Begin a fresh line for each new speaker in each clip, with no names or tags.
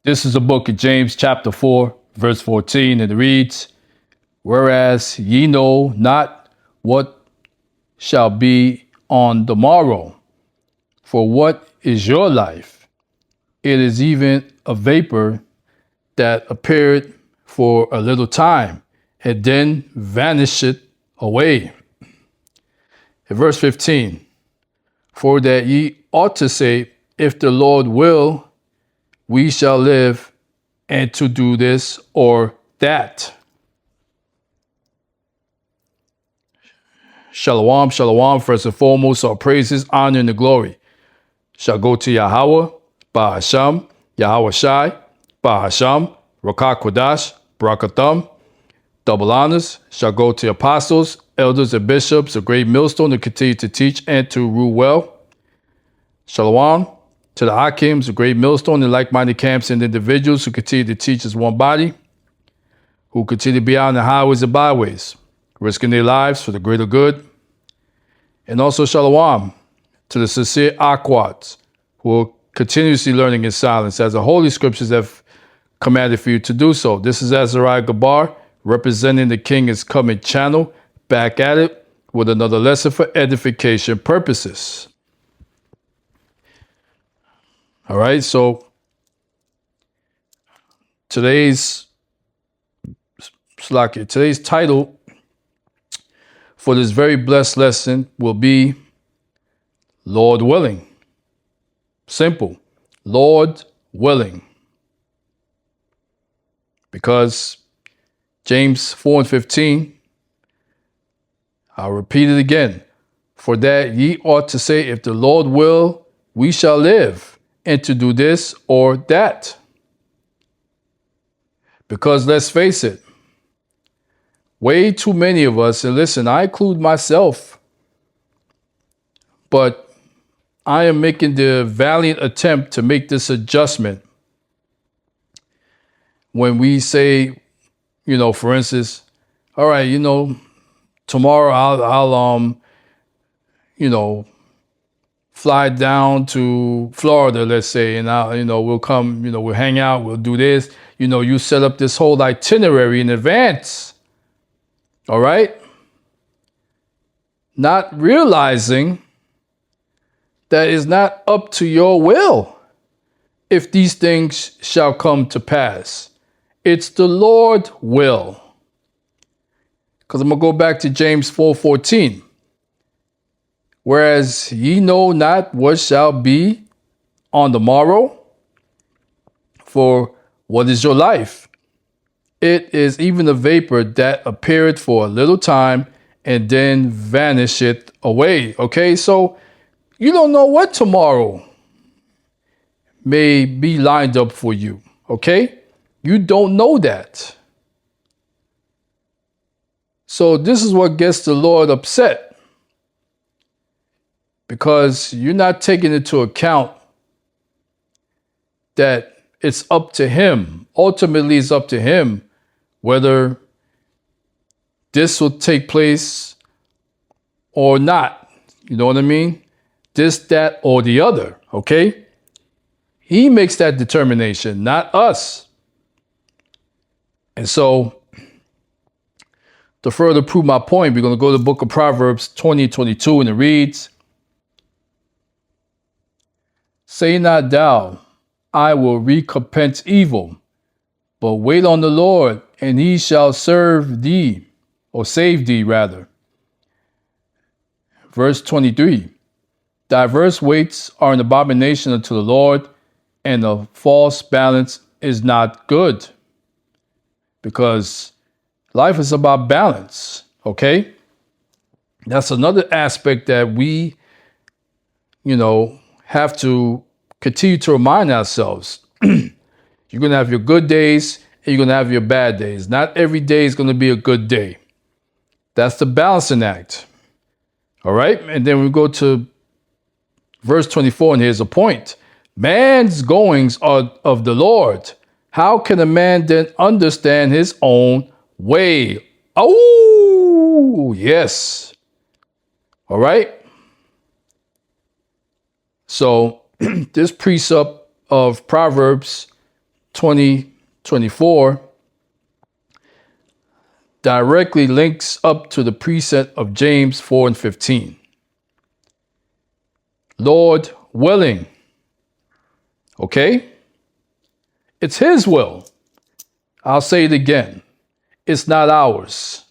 This is the book of James, chapter 4, verse 14, and it reads, "Whereas ye know not what shall be on the morrow, for what is your life? It is even a vapor that appeareth for a little time, and then vanisheth away." In verse 15, "For that ye ought to say, if the Lord will, we shall live, and to do this or that." Shalom, shalom. First and foremost, our praises, honor, and the glory shall go to Yahweh, Bahasham, Yahweh Shai, Bahasham, Rakak Kodash, Barakatham. Double honors shall go to apostles, elders, and bishops, a great millstone to continue to teach and to rule well. Shalom to the Hakims, a great millstone in like-minded camps and individuals who continue to teach as one body, who continue to be out on the highways and byways, risking their lives for the greater good. And also shalom to the sincere Akwats, who are continuously learning in silence as the Holy Scriptures have commanded for you to do so. This is Azariah Gabar, representing the King is Coming channel, back at it with another lesson for edification purposes. All right, so today's title for this very blessed lesson will be Lord willing. Simple. Lord willing. Because James 4 and 15, I'll repeat it again. "For that ye ought to say, if the Lord will, we shall live, and to do this or that." Because let's face it, way too many of us, and listen, I include myself, but I am making the valiant attempt to make this adjustment. When we say, for instance, all right, tomorrow I'll fly down to Florida, let's say, and we'll come, we'll hang out, we'll do this. You set up this whole itinerary in advance. All right? Not realizing that it's not up to your will if these things shall come to pass. It's the Lord's will. Because I'm going to go back to James 4:14. "Whereas ye know not what shall be on the morrow, for what is your life? It is even a vapor that appeareth for a little time, and then vanisheth away." Okay, so you don't know what tomorrow may be lined up for you. Okay, you don't know that. So this is what gets the Lord upset, because you're not taking into account that it's up to Him. Ultimately, it's up to Him whether this will take place or not. You know what I mean? This, that, or the other, okay? He makes that determination, not us. And so, to further prove my point, we're going to go to the book of Proverbs 20:22, and it reads, "Say not thou, I will recompense evil, but wait on the Lord, and He shall serve thee," or save thee rather. Verse 23, "Diverse weights are an abomination unto the Lord, and a false balance is not good." Because life is about balance, okay? That's another aspect that we, have to continue to remind ourselves. You're going to have your good days and you're going to have your bad days. Not every day is going to be a good day. That's the balancing act. All right? And then we go to verse 24, and here's a point. "Man's goings are of the Lord. How can a man then understand his own way?" Oh, yes. All right? So this precept of Proverbs 20:24 directly links up to the precept of James 4:15. Lord willing. Okay? It's his will. I'll say it again. It's not ours.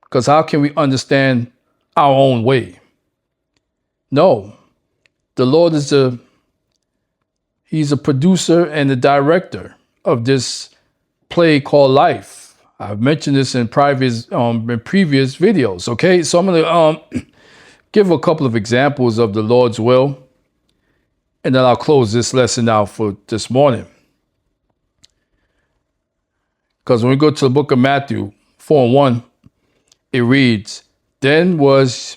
Because how can we understand our own way? No. The Lord is He's a producer and the director of this play called life. I've mentioned this in previous videos. Okay, so I'm gonna give a couple of examples of the Lord's will, and then I'll close this lesson out for this morning. Because when we go to the book of Matthew 4:1, it reads, "Then was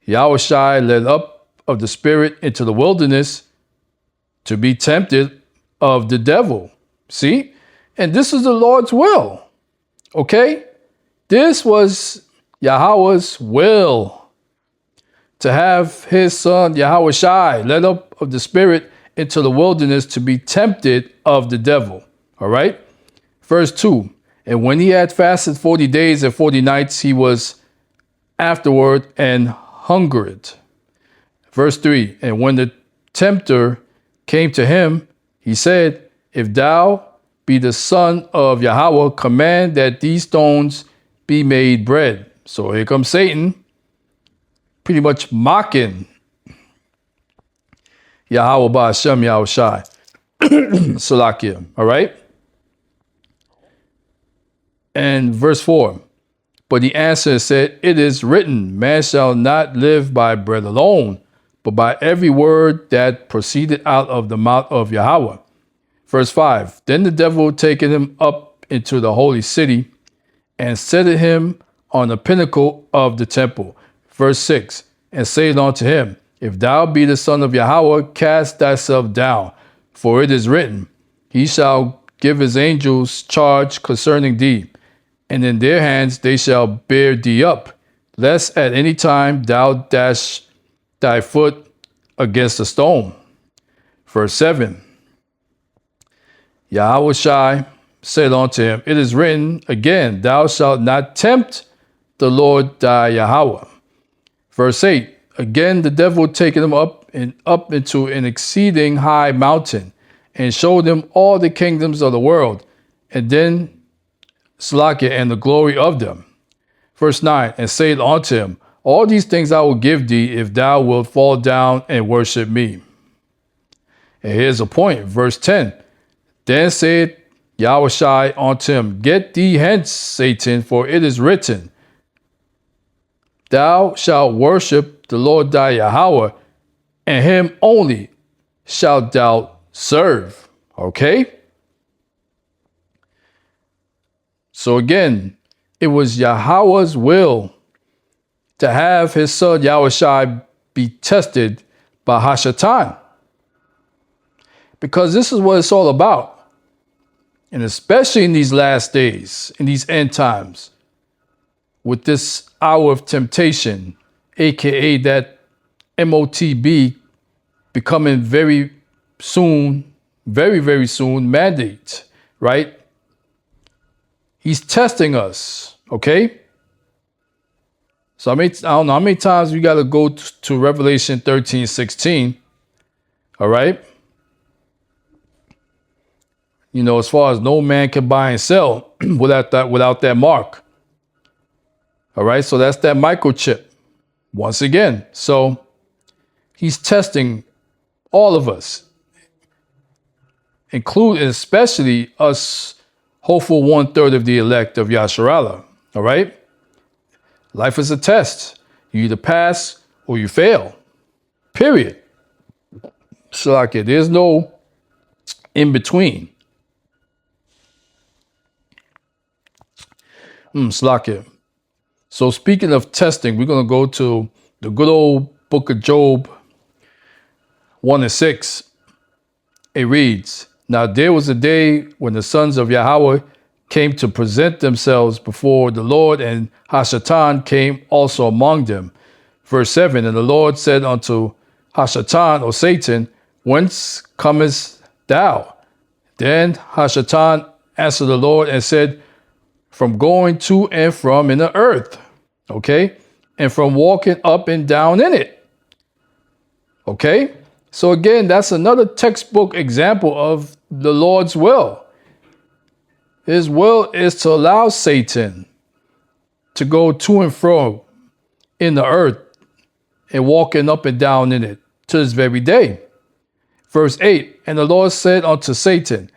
Yahushua led up of the Spirit into the wilderness to be tempted of the devil." See? And this is the Lord's will. Okay? This was Yahweh's will, to have his son Yahushua led up of the Spirit into the wilderness to be tempted of the devil. All right? Verse 2, "And when he had fasted 40 days and 40 nights, he was afterward and hungered." Verse 3, "And when the tempter came to him, he said, If thou be the son of Yahweh, command that these stones be made bread." So here comes Satan, pretty much mocking Yahweh Ba'ashem Yahushai. Salakia, all right? And verse 4, "But he answered and said, It is written, Man shall not live by bread alone, but by every word that proceeded out of the mouth of Yahweh." Verse 5, "Then the devil taken him up into the holy city and set him on the pinnacle of the temple." Verse 6, "And said unto him, If thou be the son of Yahweh, cast thyself down, for it is written, He shall give his angels charge concerning thee, and in their hands they shall bear thee up, lest at any time thou dash thy foot against a stone." Verse 7, "Yahushua said unto him, It is written again, Thou shalt not tempt the Lord thy Yahweh." Verse 8, "Again the devil taken him up into an exceeding high mountain, and showed him all the kingdoms of the world, and then Salakia and the glory of them." Verse 9, "And said unto him, All these things I will give thee, if thou wilt fall down and worship me." And here's a point. Verse 10, "Then said Yahushua unto him, Get thee hence, Satan, for it is written, Thou shalt worship the Lord thy Yahweh, and him only shalt thou serve." Okay? So again, it was Yahweh's will to have his son Yahushua be tested by Hashatan. Because this is what it's all about. And especially in these last days, in these end times, with this hour of temptation, aka that MOTB becoming very soon, very, very soon mandate, right? He's testing us, okay? So I don't know how many times we got to go to Revelation 13:16, all right? You know, as far as no man can buy and sell without that mark. All right, so that's that microchip. Once again, so he's testing all of us, including especially us hopeful 1/3 of the elect of Yasharallah. All right, life is a test. You either pass or you fail. Period. Salakia, there's no in between. Salakia. So speaking of testing, we're going to go to the good old book of Job 1:6. It reads, "Now there was a day when the sons of Yahweh came to present themselves before the Lord, and Hashatan came also among them." Verse 7, "And the Lord said unto Hashatan, O Satan, whence comest thou?" Then Hashatan answered the Lord and said, from going to and from in the earth, okay, and from walking up and down in it. Okay, so again, that's another textbook example of the Lord's will. His will is to allow Satan to go to and fro in the earth and walking up and down in it to this very day. Verse 8, and the Lord said unto Satan,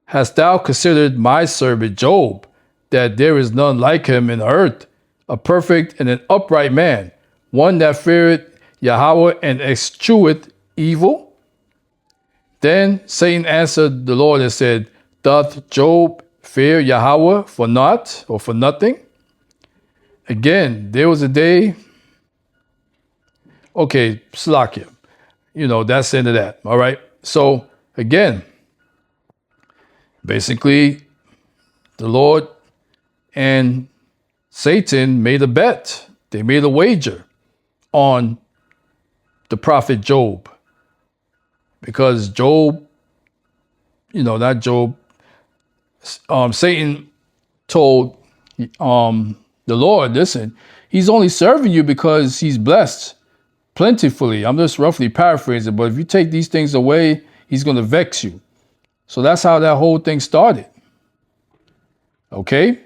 hast thou considered my servant Job, that there is none like him in the earth, a perfect and an upright man, one that feareth Yahweh and escheweth evil? Then Satan answered the Lord and said, doth Job fear Yahweh for naught or for nothing? Again, there was a day. Okay, Slakia. That's the end of that. All right. So again, basically, the Lord and Satan made a bet. They made a wager on the prophet Job. Because Job, not Job, Satan told the Lord, listen, he's only serving you because he's blessed plentifully. I'm just roughly paraphrasing, but if you take these things away, he's going to vex you. So that's how that whole thing started. Okay?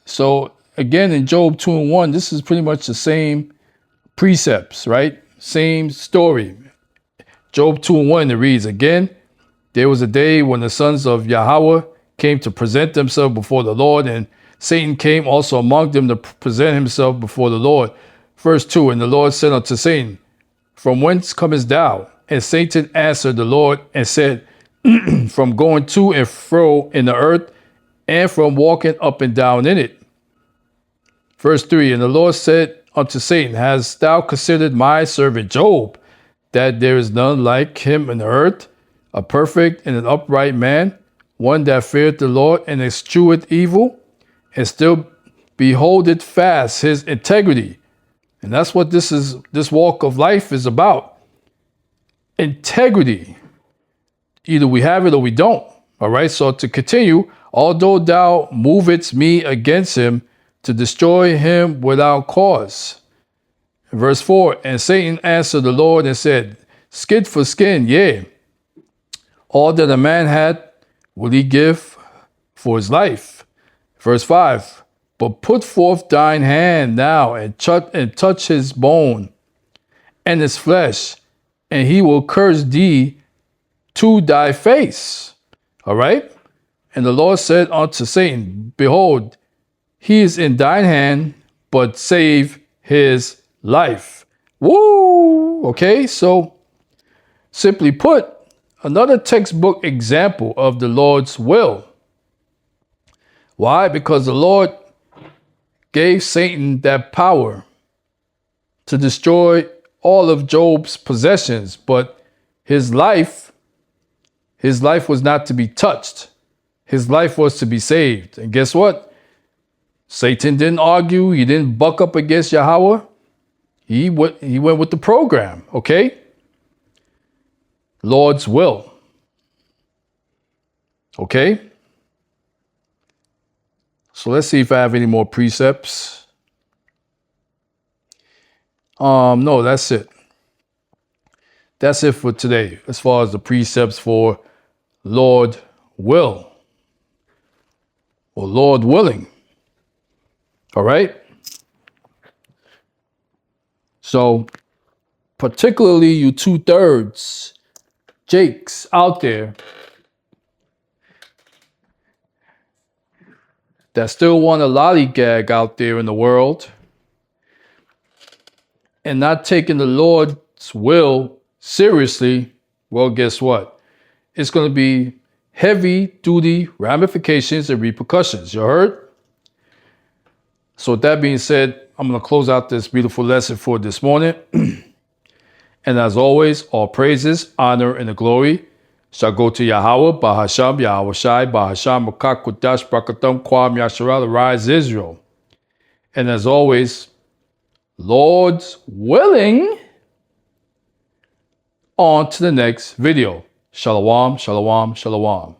So again, in Job 2:1, this is pretty much the same precepts, right? Same story. Job 2:1, it reads, again, there was a day when the sons of Yahweh came to present themselves before the Lord, and Satan came also among them to present himself before the Lord. Verse 2, and the Lord said unto Satan, from whence comest thou? And Satan answered the Lord and said, from going to and fro in the earth, and from walking up and down in it. Verse 3, and the Lord said unto Satan, hast thou considered my servant Job, that there is none like him in the earth, a perfect and an upright man, one that feareth the Lord and escheweth evil, and still beholdeth fast his integrity. And that's what this walk of life is about. Integrity. Either we have it or we don't. All right. So to continue, although thou movest me against him to destroy him without cause. Verse 4, and Satan answered the Lord and said, skin for skin, yea. All that a man had will he give for his life. Verse 5, but put forth thine hand now and touch his bone and his flesh, and he will curse thee to thy face. All right. And the Lord said unto Satan, behold, he is in thine hand, but save his life. Woo! Okay, so simply put, another textbook example of the Lord's will. Why? Because the Lord gave Satan that power to destroy all of Job's possessions, but his life was not to be touched. His life was to be saved. And guess what? Satan didn't argue. He didn't buck up against Yahweh. He went with the program, okay? Lord's will. Okay? So let's see if I have any more precepts. No, that's it. That's it for today, as far as the precepts for Lord will, or Lord willing. All right? So, particularly you 2/3 Jakes out there that still want to lollygag out there in the world and not taking the Lord's will seriously, well, guess what? It's going to be heavy-duty ramifications and repercussions. You heard? So with that being said, I'm going to close out this beautiful lesson for this morning. And as always, all praises, honor, and the glory shall go to Yahweh, Bahasham, Yahweh Shai, Bahasham, Makak, Kudash, Brakatam, Kwam, Yasharal, Arise Israel. And as always, Lord's willing, on to the next video. Shalom, shalom, shalom.